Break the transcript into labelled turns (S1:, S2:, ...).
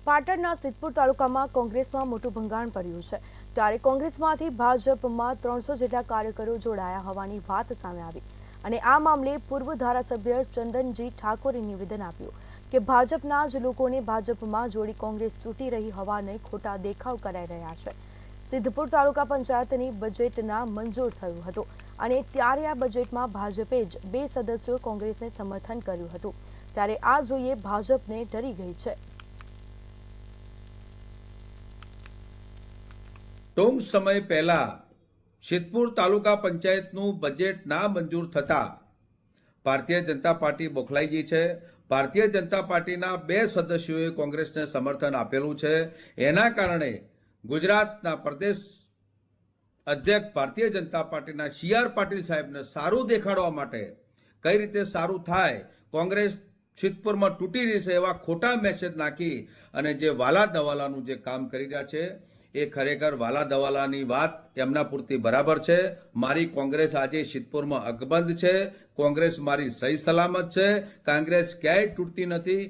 S1: પાટણના સિદ્ધપુર તાલુકામાં કોંગ્રેસમાં મોટું ભંગાણ પડ્યું છે ત્યારે કોંગ્રેસમાંથી ભાજપમાં 300 જેટલા કાર્યકરો જોડાયા હોવાની વાત સામે આવી અને આ મામલે પૂર્વ ધારાસભ્ય ચંદનજી ઠાકોરે નિવેદન આપ્યું કે ભાજપના જ લોકોને ભાજપમાં જોડી કોંગ્રેસ તૂટી રહી હોવાને ખોટા દેખાવ કરાઈ રહ્યા છે। સિદ્ધપુર તાલુકા પંચાયતની બજેટના મંજૂર થયું હતું અને ત્યારે આ બજેટમાં ભાજપે જ 2 સદસ્યો કોંગ્રેસને સમર્થન કર્યું હતું ત્યારે આ જોઈએ ભાજપને ડરી ગઈ છે।
S2: ટૂંક સમય પહેલા સિદ્ધપુર તાલુકા પંચાયતનું બજેટ ના મંજૂર થતા ભારતીય જનતા પાર્ટી બોખલાઈ ગઈ છે। ભારતીય જનતા પાર્ટીના 2 સદસ્યોએ કોંગ્રેસને સમર્થન આપેલું છે। એના કારણે ગુજરાતના પ્રદેશ અધ્યક્ષ ભારતીય જનતા પાર્ટીના CR પાટીલ સાહેબને સારું દેખાડવા માટે કઈ રીતે સારું થાય, કોંગ્રેસ સિદ્ધપુરમાં તૂટી રહી છે એવા ખોટા મેસેજ નાખી અને જે વાલા દવાલાનું જે કામ કરી રહ્યા છે એ ખરેખર વાલા દવાલાની વાત એમના પૂરતી બરાબર છે। મારી કોંગ્રેસ આજે સિદ્ધપુરમાં અકબંધ છે। કોંગ્રેસ મારી સહી સલામત છે। કોંગ્રેસ ક્યાંય તૂટતી નથી।